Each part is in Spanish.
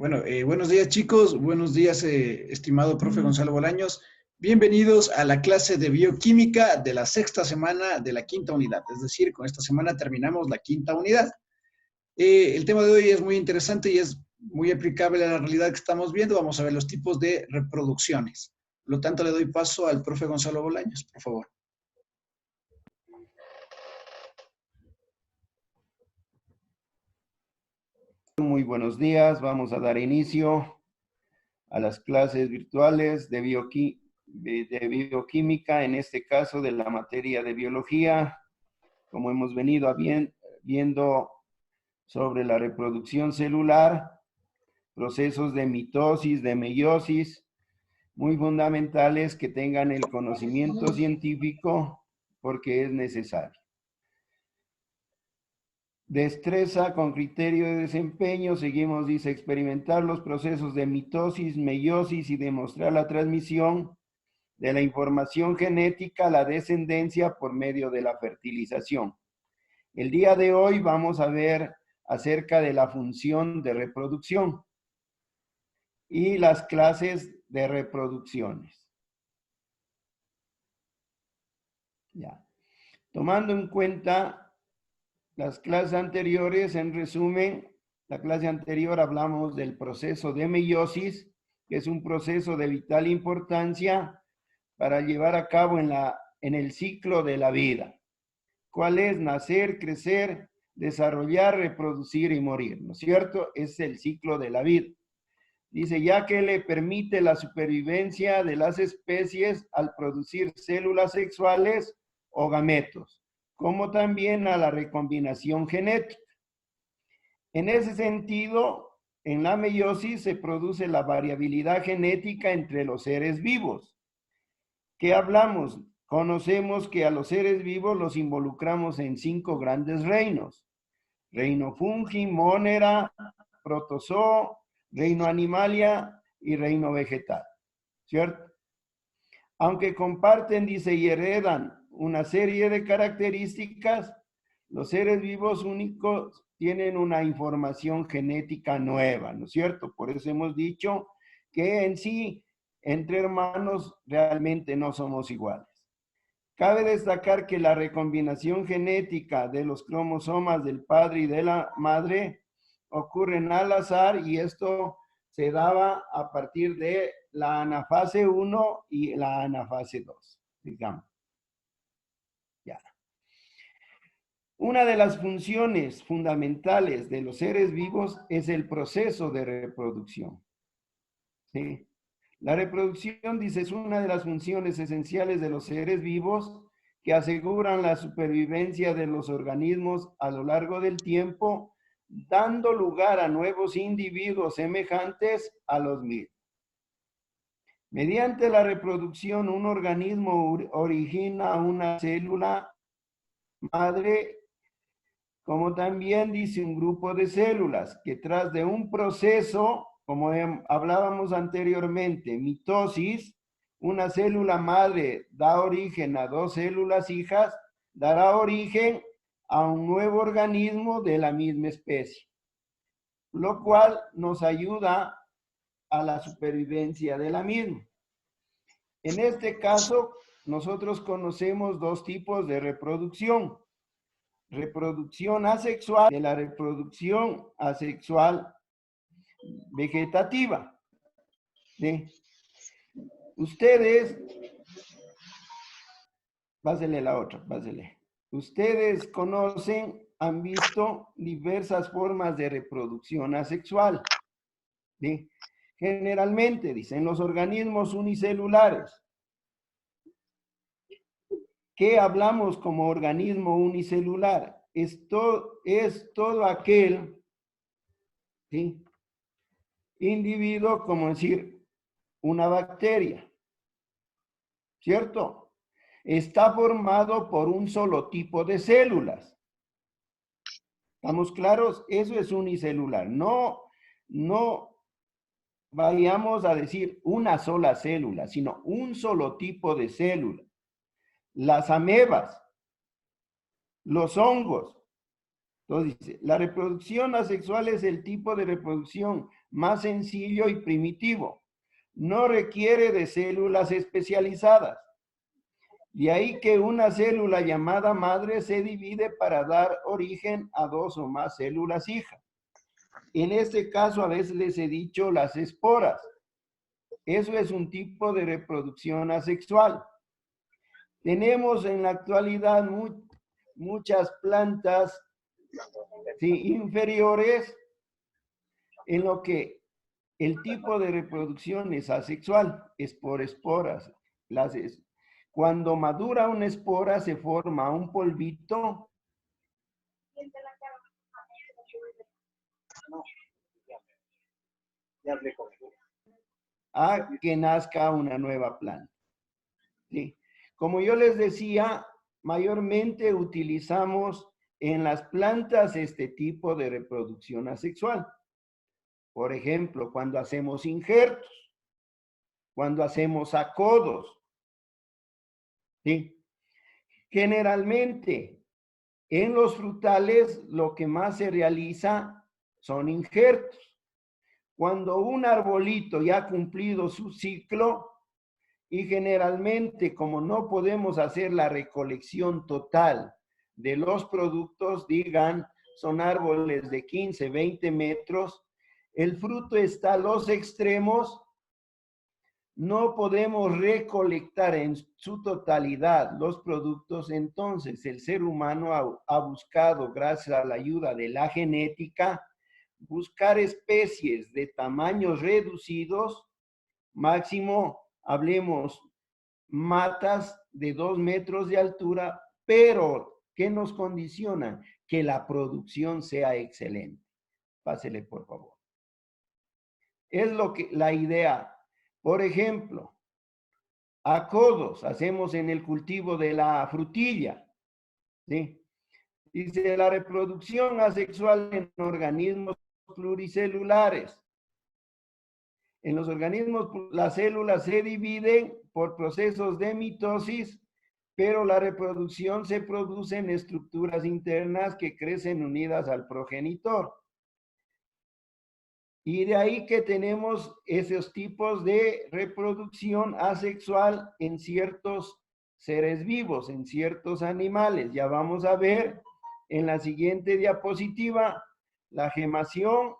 Bueno, buenos días chicos, buenos días estimado profe Gonzalo Bolaños. Bienvenidos a la clase de bioquímica de la sexta semana de la quinta unidad. Es decir, con esta semana terminamos la quinta unidad. El tema de hoy es muy interesante y es muy aplicable a la realidad que estamos viendo. Vamos a ver los tipos de reproducciones. Por lo tanto, le doy paso al profe Gonzalo Bolaños, por favor. Muy buenos días, vamos a dar inicio a las clases virtuales de bioquímica, en este caso de la materia de biología, como hemos venido viendo sobre la reproducción celular, procesos de mitosis, de meiosis, muy fundamentales que tengan el conocimiento científico porque es necesario. Destreza con criterio de desempeño, seguimos, dice, experimentar los procesos de mitosis, meiosis y demostrar la transmisión de la información genética a la descendencia por medio de la fertilización. El día de hoy vamos a ver acerca de la función de reproducción y las clases de reproducciones. Ya. Tomando en cuenta las clases anteriores, en resumen, la clase anterior hablamos del proceso de meiosis, que es un proceso de vital importancia para llevar a cabo en el ciclo de la vida. ¿Cuál es? Nacer, crecer, desarrollar, reproducir y morir, ¿no es cierto? Es el ciclo de la vida. Dice, ya que le permite la supervivencia de las especies al producir células sexuales o gametos, como también a la recombinación genética. En ese sentido, en la meiosis se produce la variabilidad genética entre los seres vivos. ¿Qué hablamos? Conocemos que a los seres vivos los involucramos en 5 grandes reinos: reino fungi, monera, protozoo, reino animalia y reino vegetal, ¿cierto? Aunque comparten, dice, y heredan una serie de características, los seres vivos únicos tienen una información genética nueva, ¿no es cierto? Por eso hemos dicho que en sí, entre hermanos, realmente no somos iguales. Cabe destacar que la recombinación genética de los cromosomas del padre y de la madre ocurren al azar, y esto se daba a partir de la anafase 1 y la anafase 2, digamos. Ya. Una de las funciones fundamentales de los seres vivos es el proceso de reproducción. ¿Sí? La reproducción, dice, es una de las funciones esenciales de los seres vivos que aseguran la supervivencia de los organismos a lo largo del tiempo, dando lugar a nuevos individuos semejantes a los mismos. Mediante la reproducción, un organismo origina una célula madre, como también, dice, un grupo de células que tras de un proceso, como hablábamos anteriormente, mitosis, una célula madre da origen a 2 células hijas, dará origen a un nuevo organismo de la misma especie, lo cual nos ayuda a la supervivencia de la misma. En este caso, nosotros conocemos 2 tipos de reproducción: reproducción asexual, de la reproducción asexual vegetativa. ¿Sí? Ustedes, pásele la otra, pásele. Ustedes conocen, han visto diversas formas de reproducción asexual. ¿Sí? Generalmente, dicen, los organismos unicelulares. ¿Qué hablamos como organismo unicelular? Esto es todo aquel, ¿sí?, individuo, como decir, una bacteria, ¿cierto? Está formado por un solo tipo de células. ¿Estamos claros? Eso es unicelular. No vayamos a decir una sola célula, sino un solo tipo de célula. Las amebas, los hongos. Entonces dice, la reproducción asexual es el tipo de reproducción más sencillo y primitivo. No requiere de células especializadas. De ahí que una célula llamada madre se divide para dar origen a dos o más células hijas. En este caso, a veces les he dicho las esporas. Eso es un tipo de reproducción asexual. Tenemos en la actualidad muchas plantas, sí, inferiores en lo que el tipo de reproducción es asexual, es por esporas. Cuando madura una espora se forma un polvito a que nazca una nueva planta. ¿Sí? Como yo les decía, mayormente utilizamos en las plantas este tipo de reproducción asexual. Por ejemplo, cuando hacemos injertos, cuando hacemos acodos. ¿Sí? Generalmente, en los frutales lo que más se realiza son injertos. Cuando un arbolito ya ha cumplido su ciclo, y generalmente como no podemos hacer la recolección total de los productos, digan, son árboles de 15, 20 metros, el fruto está a los extremos, no podemos recolectar en su totalidad los productos, entonces el ser humano ha buscado, gracias a la ayuda de la genética, buscar especies de tamaños reducidos, máximo, hablemos, matas de 2 metros de altura, pero ¿qué nos condicionan? Que la producción sea excelente. Pásele, por favor. Es lo que la idea. Por ejemplo, acodos hacemos en el cultivo de la frutilla. ¿Sí? Dice la reproducción asexual en organismos pluricelulares. En los organismos, las células se dividen por procesos de mitosis, pero la reproducción se produce en estructuras internas que crecen unidas al progenitor. Y de ahí que tenemos esos tipos de reproducción asexual en ciertos seres vivos, en ciertos animales. Ya vamos a ver en la siguiente diapositiva la gemación,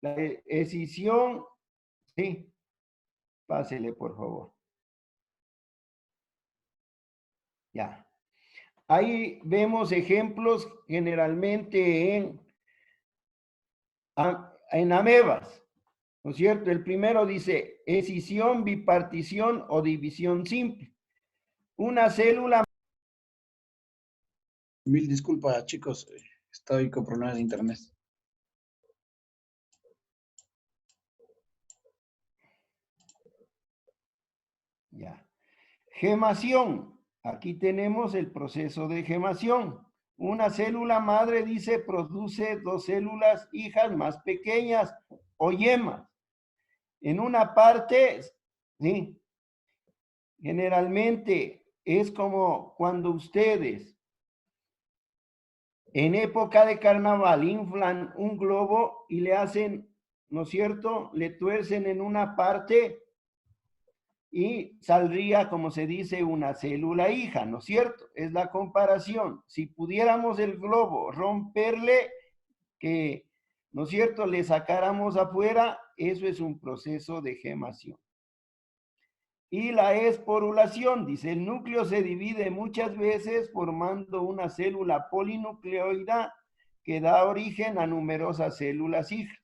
la escisión. Sí, pásele por favor. Ya. Ahí vemos ejemplos generalmente en amebas, ¿no es cierto? El primero dice escisión, bipartición o división simple. Una célula. Mil disculpas, chicos. Estoy con problemas de internet. Ya. Gemación. Aquí tenemos el proceso de gemación. Una célula madre, dice, produce dos células hijas más pequeñas o yemas. En una parte, ¿sí? Generalmente es como cuando ustedes en época de carnaval inflan un globo y le hacen, ¿no es cierto? Le tuercen en una parte y saldría, como se dice, una célula hija, ¿no es cierto? Es la comparación. Si pudiéramos el globo romperle, que, ¿no es cierto?, le sacáramos afuera, eso es un proceso de gemación. Y la esporulación, dice, el núcleo se divide muchas veces formando una célula polinucleoida que da origen a numerosas células hijas.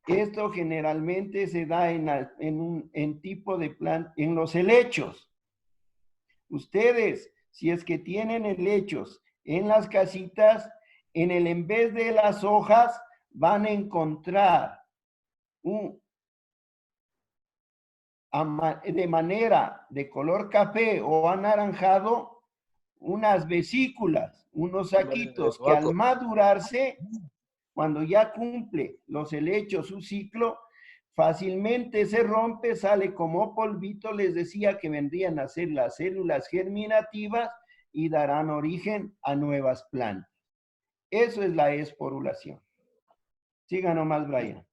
Esto generalmente se da en tipo de planta, en los helechos. Ustedes, si es que tienen helechos en las casitas, en vez de las hojas, van a encontrar de manera de color café o anaranjado, unas vesículas, unos saquitos que al madurarse, cuando ya cumple los helechos su ciclo, fácilmente se rompe, sale como polvito. Les decía que vendrían a ser las células germinativas y darán origen a nuevas plantas. Eso es la esporulación. Siga nomás, Brian.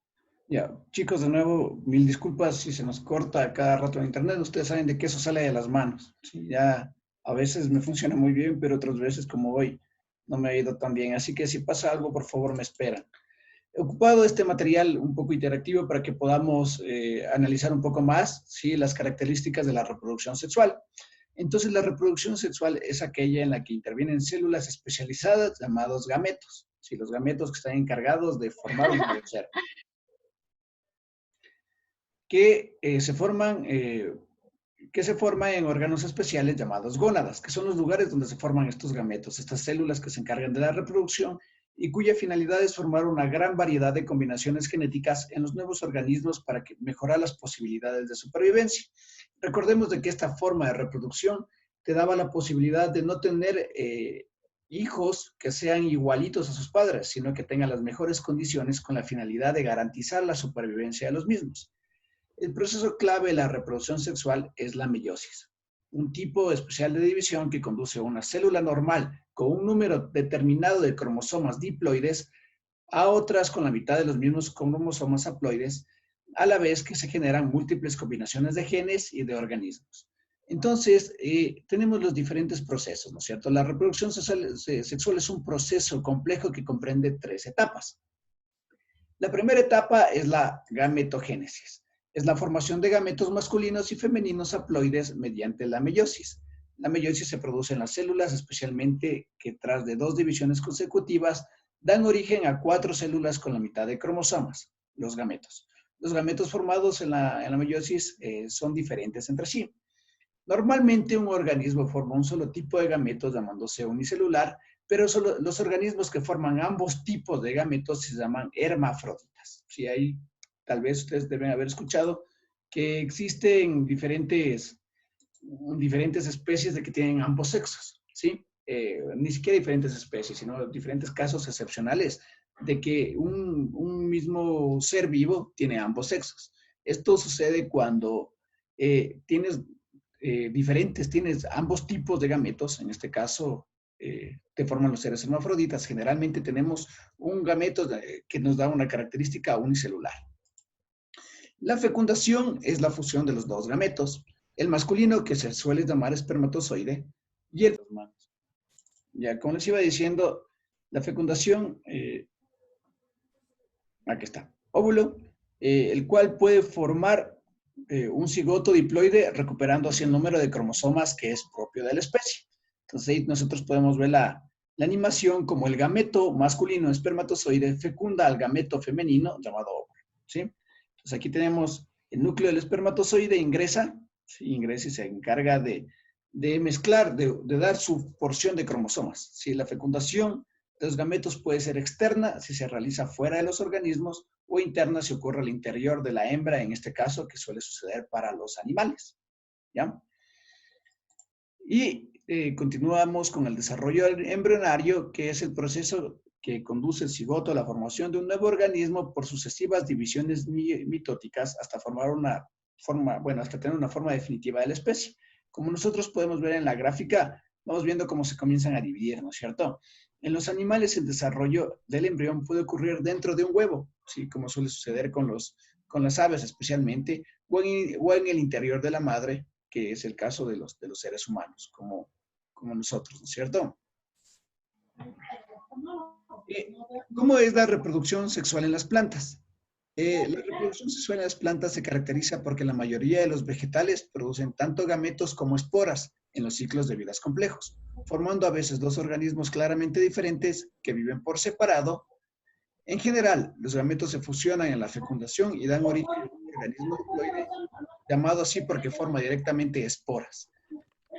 Ya, chicos, de nuevo, mil disculpas si se nos corta cada rato en internet. Ustedes saben de que eso sale de las manos. Sí, ya a veces me funciona muy bien, pero otras veces, como hoy, no me ha ido tan bien. Así que si pasa algo, por favor, me esperan. He ocupado este material un poco interactivo para que podamos analizar un poco más, ¿sí?, las características de la reproducción sexual. Entonces, la reproducción sexual es aquella en la que intervienen células especializadas llamados gametos. Sí, los gametos que están encargados de formar un nuevo ser. Que, que se forman en órganos especiales llamados gónadas, que son los lugares donde se forman estos gametos, estas células que se encargan de la reproducción y cuya finalidad es formar una gran variedad de combinaciones genéticas en los nuevos organismos para mejorar las posibilidades de supervivencia. Recordemos de que esta forma de reproducción te daba la posibilidad de no tener hijos que sean igualitos a sus padres, sino que tengan las mejores condiciones con la finalidad de garantizar la supervivencia de los mismos. El proceso clave de la reproducción sexual es la meiosis, un tipo especial de división que conduce a una célula normal con un número determinado de cromosomas diploides a otras con la mitad de los mismos cromosomas haploides, a la vez que se generan múltiples combinaciones de genes y de organismos. Entonces, tenemos los diferentes procesos, ¿no es cierto? La reproducción sexual es un proceso complejo que comprende 3 etapas. La primera etapa es la gametogénesis. Es la formación de gametos masculinos y femeninos haploides mediante la meiosis. La meiosis se produce en las células, especialmente que tras de 2 divisiones consecutivas dan origen a 4 células con la mitad de cromosomas, los gametos. Los gametos formados en la meiosis son diferentes entre sí. Normalmente un organismo forma un solo tipo de gametos llamándose unicelular, pero solo los organismos que forman ambos tipos de gametos se llaman hermafroditas. Sí, ahí tal vez ustedes deben haber escuchado que existen diferentes especies de que tienen ambos sexos, ¿sí? Ni siquiera diferentes especies, sino diferentes casos excepcionales de que un mismo ser vivo tiene ambos sexos. Esto sucede cuando tienes ambos tipos de gametos, en este caso te forman los seres hermafroditas. Generalmente tenemos un gameto que nos da una característica unicelular. La fecundación es la fusión de los dos gametos, el masculino que se suele llamar espermatozoide y el humano. Ya, como les iba diciendo, la fecundación, aquí está, óvulo, el cual puede formar un cigoto diploide recuperando así el número de cromosomas que es propio de la especie. Entonces ahí nosotros podemos ver la animación como el gameto masculino espermatozoide fecunda al gameto femenino llamado óvulo, ¿sí? Entonces aquí tenemos el núcleo del espermatozoide, ingresa, ¿sí?, ingresa y se encarga de mezclar, de dar su porción de cromosomas. ¿Sí? La fecundación de los gametos puede ser externa si se realiza fuera de los organismos o interna si ocurre al interior de la hembra, en este caso, que suele suceder para los animales. ¿Ya? Y continuamos con el desarrollo embrionario, que es el proceso que conduce el cigoto a la formación de un nuevo organismo por sucesivas divisiones mitóticas hasta formar una forma, bueno, hasta tener una forma definitiva de la especie. Como nosotros podemos ver en la gráfica, vamos viendo cómo se comienzan a dividir, ¿no es cierto? En los animales el desarrollo del embrión puede ocurrir dentro de un huevo, ¿sí?, como suele suceder con las aves especialmente, o en el interior de la madre, que es el caso de los seres humanos, como nosotros, ¿no es cierto? ¿Cómo es la reproducción sexual en las plantas? La reproducción sexual en las plantas se caracteriza porque la mayoría de los vegetales producen tanto gametos como esporas en los ciclos de vidas complejos, formando a veces dos organismos claramente diferentes que viven por separado. En general, los gametos se fusionan en la fecundación y dan origen a un organismo diploide, llamado así porque forma directamente esporas.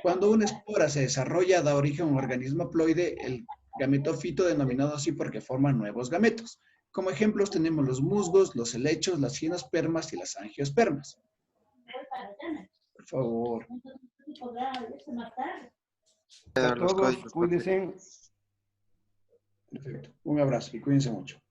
Cuando una espora se desarrolla, da origen a un organismo haploide, el gametofito denominado así porque forma nuevos gametos. Como ejemplos tenemos los musgos, los helechos, las gimnospermas y las angiospermas. Por favor. A todos, cuídense. Perfecto. Un abrazo y cuídense mucho.